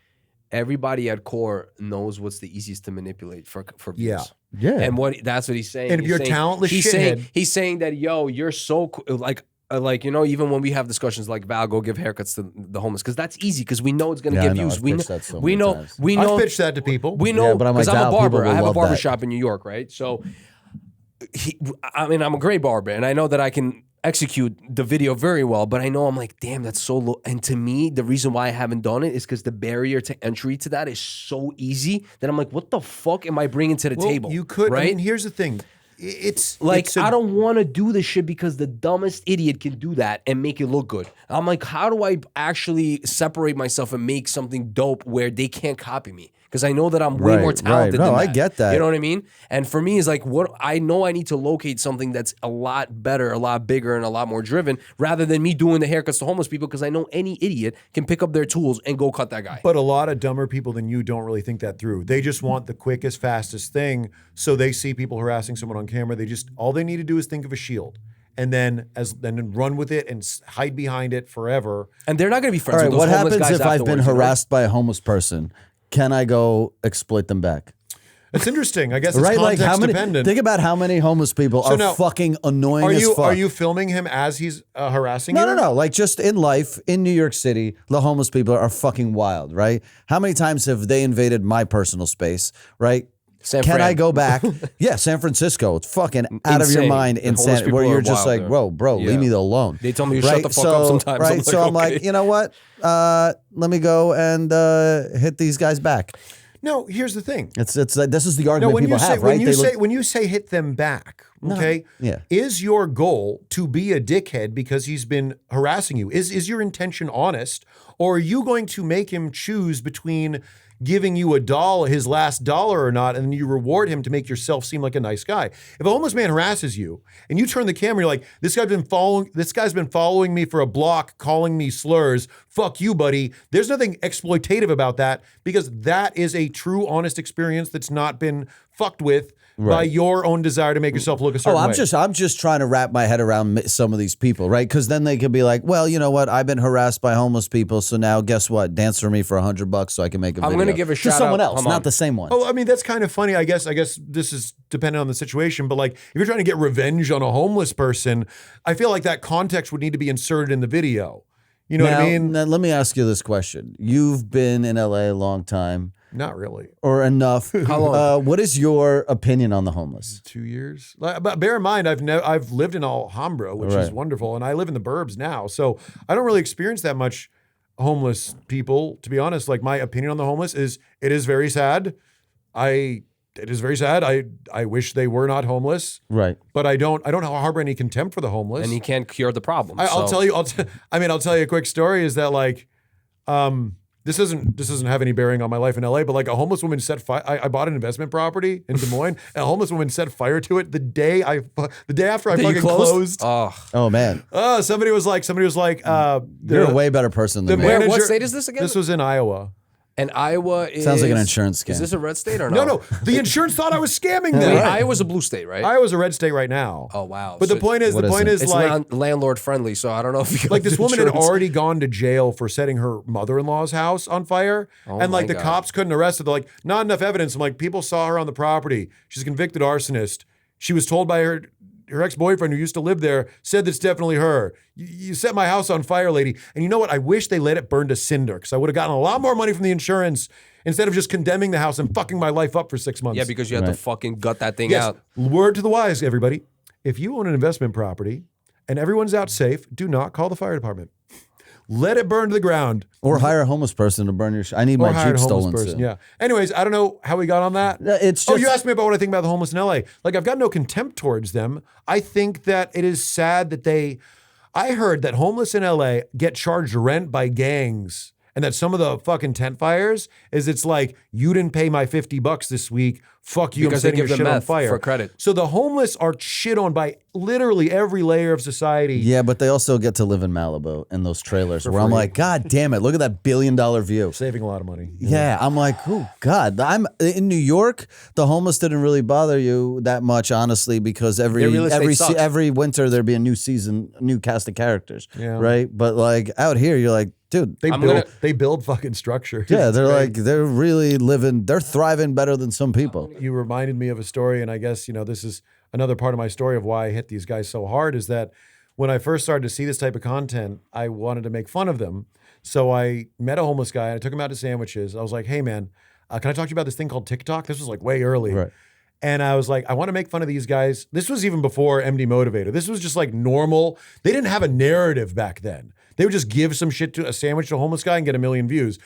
everybody at core knows what's the easiest to manipulate for views. Yeah. And that's what he's saying. And if He's you're saying, talentless he's shithead- saying that, yo, you're so cool. Like, you know, even when we have discussions like, Val, go give haircuts to the homeless, because that's easy, because we know it's going to Yeah, I get know. views. I've We pitched know, that so we many know, times. we know. I've pitched that to people. We know, Yeah, but I'm because like, I'm a Val, people barber. will I have a love barber that. shop in New York, right? So, I mean, I'm a great barber, and I know that I can execute the video very well, but I know I'm like, damn, that's so low. And to me, the reason why I haven't done it is because the barrier to entry to that is so easy that I'm like, what the fuck am I bringing to the Well, table? you could. right? I mean, here's the thing. It's Like, it's a- I don't want to do this shit because the dumbest idiot can do that and make it look good. I'm like, how do I actually separate myself and make something dope where they can't copy me? Because I know that I'm way more Right, talented right. No, than I that. get that. You know what I mean? And for me, it's like, what I know I need to locate something that's a lot better, a lot bigger, and a lot more driven, rather than me doing the haircuts to homeless people, because I know any idiot can pick up their tools and go cut that guy. But a lot of dumber people than you don't really think that through. They just want the quickest, fastest thing. So they see people harassing someone on camera. All they need to do is think of a shield, and then run with it and hide behind it forever. And they're not going to be friends All right, with those what homeless happens guys if I've been afterwards, you know? harassed by a homeless person? Can I go exploit them back? It's interesting. I guess it's Right? Like context how many? dependent. Think about how many homeless people are now, fucking annoying Are as you fuck. are you filming him as he's harassing you? No. Like just in life, in New York City, the homeless people are fucking wild, right? How many times have they invaded my personal space, right? San Can Fran. I go back? Yeah, San Francisco. It's fucking out of your Insane. mind, The homeless insane. people Where you're are just wild like, there. whoa, bro, Yeah. leave me alone. They tell me to shut the fuck up sometimes. Right, I'm like, so I'm okay. like, you know what? Let me go and hit these guys back. No, here's the thing. It's like this is the No, argument when people you say have, right? when you say hit them back, okay? yeah. Is your goal to be a dickhead because he's been harassing you? Is your intention honest, or are you going to make him choose between giving you his last dollar or not, and then you reward him to make yourself seem like a nice guy? If a homeless man harasses you and you turn the camera, you're like, this guy's been following me for a block, calling me slurs. Fuck you, buddy. There's nothing exploitative about that, because that is a true, honest experience that's not been fucked with by your own desire to make yourself look a certain way. I'm just trying to wrap my head around some of these people, right? Because then they could be like, well, you know what? I've been harassed by homeless people, so now guess what? Dance for me for $100 so I can make a video. I'm going to give a to shout someone out. else, Hold on. not the same one. Oh, I mean, that's kind of funny. I guess this is dependent on the situation, but like if you're trying to get revenge on a homeless person, I feel like that context would need to be inserted in the video. You know what I mean? Now, let me ask you this question. You've been in LA a long time, Not really. or enough. How long? What is your opinion on the homeless? 2 years. But bear in mind, I've lived in Alhambra, which is Right. wonderful, and I live in the burbs now, so I don't really experience that much homeless people. To be honest, like my opinion on the homeless is, it is very sad. It is very sad. I wish they were not homeless, Right. but I don't harbor any contempt for the homeless. And he can't cure the problem. I'll so- tell you. I'll tell you a quick story. Is that like, this doesn't have any bearing on my life in LA, but like a homeless woman set fire. I bought an investment property in Des Moines, and a homeless woman set fire to it the day after I That you fucking closed. Oh man, Somebody was like, you're a way better person than me. man- What manager- state is this again? This was in Iowa. And Iowa is... Sounds like an insurance scam. Is this a red state or no? No, the insurance thought I was scamming them. Wait, Iowa's a blue state, right? Iowa's a red state right now. Oh, wow. But So the point is, what is it? it's like, landlord friendly, so I don't know if you like this woman had insurance. already gone to jail for setting her mother-in-law's house on fire, and like my the God. cops couldn't arrest her. They're like, not enough evidence. I'm like, people saw her on the property. She's a convicted arsonist. She was told by her ex-boyfriend who used to live there, said that's definitely her. You set my house on fire, lady. And you know what? I wish they let it burn to cinder, because I would have gotten a lot more money from the insurance instead of just condemning the house and fucking my life up for 6 months. Yeah, because you have to fucking gut that thing Yes. out. Word to the wise, everybody. If you own an investment property and everyone's out safe, do not call the fire department. Let it burn to the ground. Or hire a homeless person to burn your. I need Or my hire Jeep a homeless stolen person. soon. Yeah. Anyways, I don't know how we got on that. It's Oh, just you asked me about what I think about the homeless in LA. Like, I've got no contempt towards them. I think that it is sad that I heard that homeless in LA get charged rent by gangs. And that some of the fucking tent fires is it's like, you didn't pay my $50 this week. Fuck you, Because I'm they setting give your them shit on meth fire. for credit. So the homeless are shit on by literally every layer of society. Yeah, but they also get to live in Malibu in those trailers where I'm free. like, God damn it, look at that $1 billion view. Saving a lot of money. Yeah, I'm like, oh God. I'm in New York. The homeless didn't really bother you that much, honestly, because Their real estate sucks. every winter there'd be a new season, new cast of characters, Yeah. right? But like out here, you're like, dude, They build fucking structure. yeah, It's they're great. like they're really living, they're thriving better than some people. You reminded me of a story, and I guess, this is another part of my story of why I hit these guys so hard is that when I first started to see this type of content, I wanted to make fun of them. So I met a homeless guy, and I took him out to sandwiches. I was like, hey, man, can I talk to you about this thing called TikTok? This was like way early. Right. And I was like, I want to make fun of these guys. This was even before MD Motivator. This was just like normal. They didn't have a narrative back then. They would just give some shit to a sandwich to a homeless guy and get 1 million views.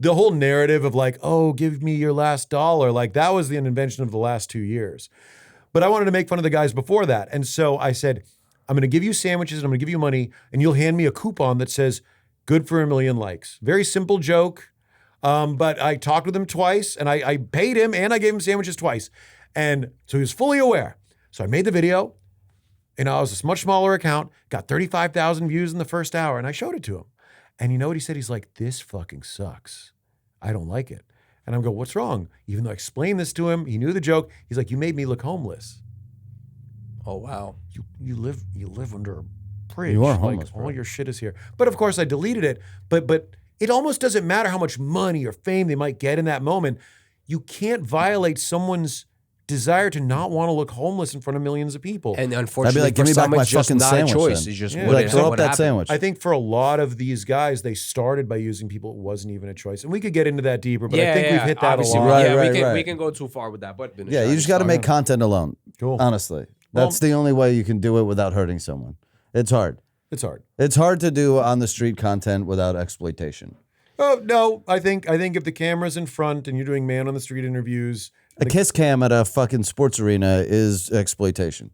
The whole narrative of like, oh, give me your last dollar, like that was the invention of the last 2 years. But I wanted to make fun of the guys before that. And so I said, I'm going to give you sandwiches and I'm going to give you money and you'll hand me a coupon that says good for 1 million likes. Very simple joke. But I talked with him twice and I paid him and I gave him sandwiches twice. And so he was fully aware. So I made the video. And I was a much smaller account, got 35,000 views in the first hour, and I showed it to him. And you know what he said? He's like, this fucking sucks. I don't like it. And I'm going, what's wrong? Even though I explained this to him, he knew the joke. He's like, you made me look homeless. Oh, wow. You live under a bridge. You are Like, homeless, all bro. your shit is here. But of course I deleted it. But it almost doesn't matter how much money or fame they might get in that moment. You can't violate someone's desire to not want to look homeless in front of millions of people. And unfortunately, like, give for me back some, my it's just fucking not sandwich a choice. then. It's just Yeah. what Like, it- throw up what that happened. sandwich. I think for a lot of these guys, they started by using people. It wasn't even a choice. And we could get into that deeper, but I think we've hit that a Obviously, lot. Right, yeah, right, we right. can go too far with that. But Yeah, you just got to make content alone. Cool. Honestly, that's the only way you can do it without hurting someone. It's hard. It's hard. It's hard to do on the street content without exploitation. Oh, no. I think if the camera's in front and you're doing man on the street interviews, A kiss cam at a fucking sports arena is exploitation.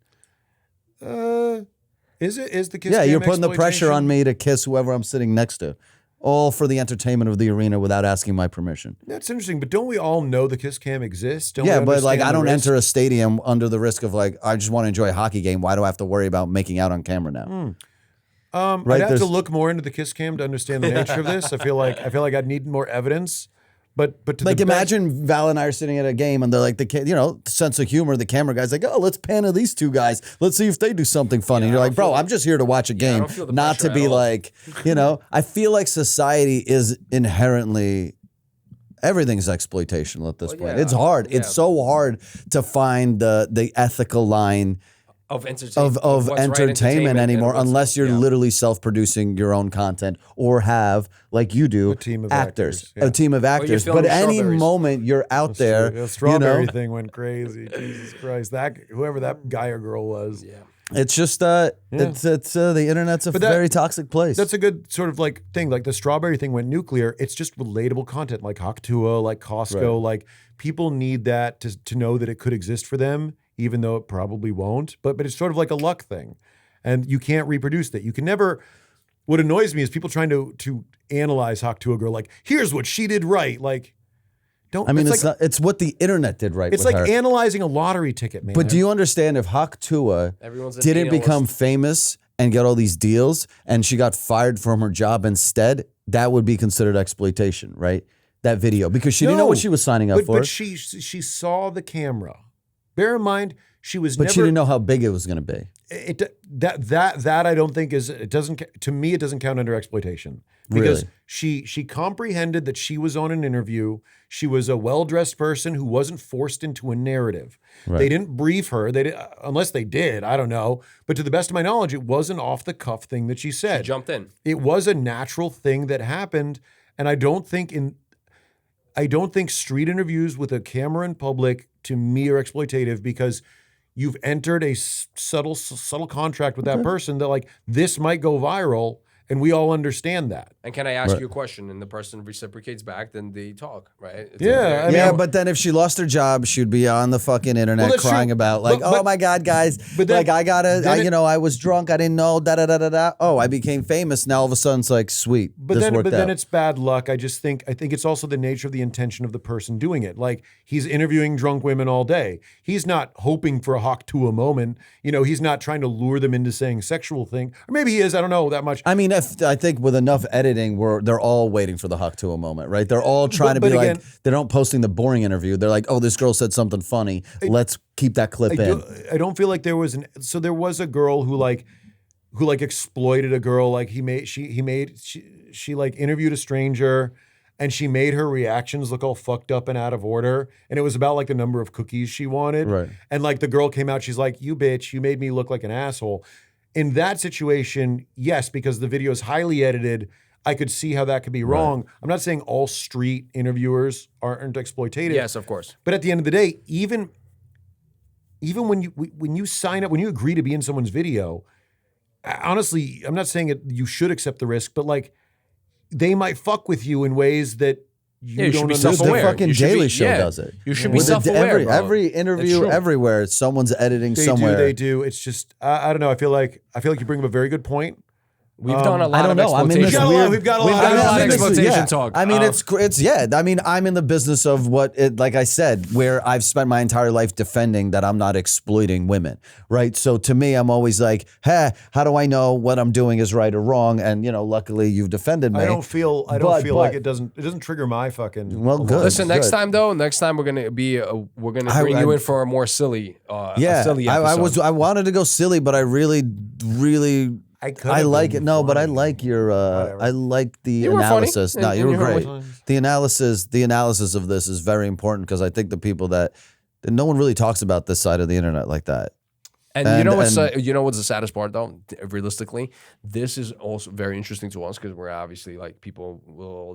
is the kiss Yeah, cam you're putting the pressure exploitation? on me to kiss whoever I'm sitting next to, all for the entertainment of the arena without asking my permission. That's interesting, but don't we all know the kiss cam exists? Don't Yeah, we but like understand I the don't risk? enter a stadium under the risk of like I just want to enjoy a hockey game. Why do I have to worry about making out on camera now? Right, I'd have to there's- look more into the kiss cam to understand the nature of this. I feel like I'd need more evidence. But to Like the best- imagine Val and I are sitting at a game and they're like sense of humor. The camera guy's like, oh, let's pan to these two guys. Let's see if they do something funny. And you're like, bro, I'm just here to watch a game, don't feel the not to pressure be at all. like, I feel like society is inherently everything's exploitational at this point. yeah, It's hard. yeah. It's so hard to find the ethical line of entertainment, of what's right entertainment and anymore, what's- unless you're yeah. literally self-producing your own content or have, like you do, A team of actors, actors, yeah. a team of actors. filming But any strawberries. moment you're out there, The strawberry you know, thing went crazy. Jesus Christ! Whoever that guy or girl was. Yeah. it's just it's the internet's a that- very toxic place. That's a good sort of like thing. Like the strawberry thing went nuclear. It's just relatable content like Haktua, like Costco. Like people need that to know that it could exist for them, even though it probably won't. But it's sort of like a luck thing. And you can't reproduce that. You can never. What annoys me is people trying to analyze Haktua girl. Like, here's what she did right. Like, don't. I mean, it's it's like, not, it's what the internet did right. it's with like her. analyzing a lottery ticket, man. But do you understand if Hak Tua Everyone's a didn't penalist. become famous and get all these deals and she got fired from her job instead, that would be considered exploitation, right? That video, because she didn't know what she was signing up for. But she saw the camera. Bear in mind, she was But never. she didn't know how big it was going to be. That I don't think is, it doesn't, to me it doesn't count under exploitation because Really? she comprehended that she was on an interview. She was a well-dressed person who wasn't forced into a narrative. They didn't brief her. Unless they did, I don't know. But to the best of my knowledge, it was an off-the-cuff thing that she said. Jumped in. It was a natural thing that happened, and I don't think street interviews with a camera in public to me are exploitative because you've entered a subtle contract with that person that like this might go viral, And we all understand that. And can I ask you a question? And the person reciprocates back, then they talk, right? It's Yeah, I mean, Yeah, but then if she lost her job, she'd be on the fucking internet that's crying true. about like, But- oh my God, guys, but then- like I gotta, then you know, I was drunk, I didn't know, da da da da da. Oh, I became famous. Now all of a sudden it's like, sweet, But this then, worked but then out. it's bad luck. I think it's also the nature of the intention of the person doing it. Like he's interviewing drunk women all day. He's not hoping for a hawk to a moment. You know, he's not trying to lure them into saying sexual thing. Or maybe he is. I don't know that much. I mean, I think with enough editing, they're all waiting for the huck to a moment, right? They're all trying to but be again- like, they're not posting the boring interview. They're like, oh, this girl said something funny. Let's keep that clip in. I don't feel like there was there was a girl who exploited a girl. Like she like interviewed a stranger and she made her reactions look all fucked up and out of order. And it was about like the number of cookies she wanted. Right. And like the girl came out, she's like, you bitch, you made me look like an asshole. In that situation, yes, because the video is highly edited, I could see how that could be wrong. I'm not saying all street interviewers aren't exploitative. Yes, of course. But at the end of the day, even when you sign up, when you agree to be in someone's video, honestly, I'm not saying you should accept the risk, but like they might fuck with you in ways that you you don't should be understand. The self-aware. fucking You should Daily be- Show yeah. does it. You should be With the- self-aware, bro. Every It's interview, true. everywhere, someone's editing somewhere. They do. It's just I don't know. I feel like you bring up a very good point. We've done a lot I don't of know. I'm in this exploitation. weird. we've got a lot of I'm in this- exploitation yeah. talk. I mean, it's yeah. I mean, I'm in the business of like I said, where I've spent my entire life defending that I'm not exploiting women, right? So to me, I'm always like, hey, how do I know what I'm doing is right or wrong? And luckily you've defended me. I don't feel like but- it doesn't trigger my fucking. Well, good. Listen, next Good. time we're gonna bring you in for a more silly, Yeah, a silly I episode. I wanted to go silly, but I really I like it. No, but I like your I like the were funny. analysis. No, And you were you were great. funny. The analysis of this is very important because I think the people that no one really talks about this side of the internet like that. And you know what's the saddest part though? Realistically, this is also very interesting to us because we're obviously like people will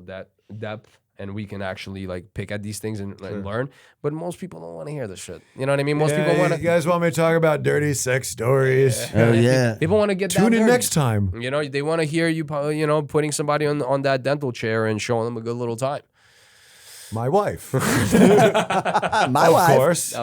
depth and we can actually like pick at these things and learn. But most people don't want to hear this shit. You know what I mean? Most people want You guys want me to talk about dirty sex stories? Oh yeah. People want to get Tune down in dirty. next time. You know, they want to hear you, putting somebody on that dental chair and showing them a good little time. My wife, My of wife. course.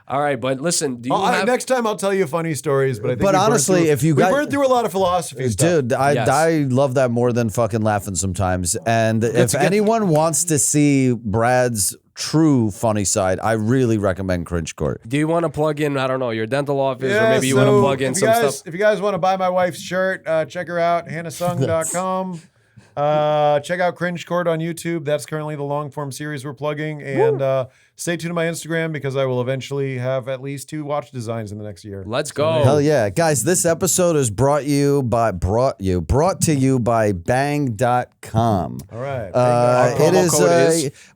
All right, but listen, do you have... Next time I'll tell you funny stories. But I think But honestly, if you we guys- burned through a lot of philosophy stuff. Dude, I Yes. I love that more than fucking laughing sometimes. And if anyone wants to see Brad's true funny side, I really recommend Cringe Court. Do you want to plug in, I don't know, your dental office, or Yeah, maybe you want to so plug in if some you guys, stuff? If you guys want to buy my wife's shirt, check her out, hannahsung.com. Check out Cringe Court on YouTube. That's currently the long form series we're plugging. And stay tuned to my Instagram because I will eventually have at least 2 watch designs in the next year. Let's go. Hell yeah. Guys, this episode is brought to you by bang.com. All right.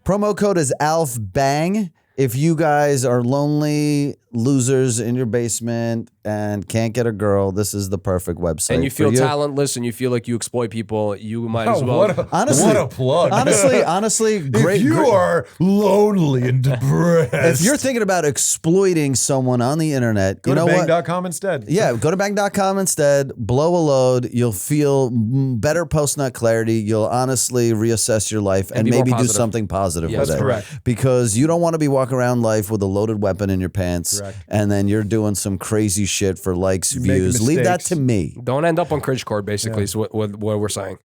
Promo code is ALFBANG. If you guys are lonely losers in your basement and can't get a girl, this is the perfect website. And you for feel talentless and you feel like you exploit people, you might as well. Honestly, what a plug. honestly, great. If you great- are lonely and depressed, if you're thinking about exploiting someone on the internet, go you know to what? bang.com instead. Yeah, go to bang.com instead, blow a load. You'll feel better post-nut clarity. You'll honestly reassess your life and be more maybe do positive. something positive Yes, with that's it. correct. Because you don't want to be walking around life with a loaded weapon in your pants Correct. and then you're doing some crazy shit for likes, make views. Leave that mistakes. to me. Don't end up on Cringe Court, basically, is what we're saying.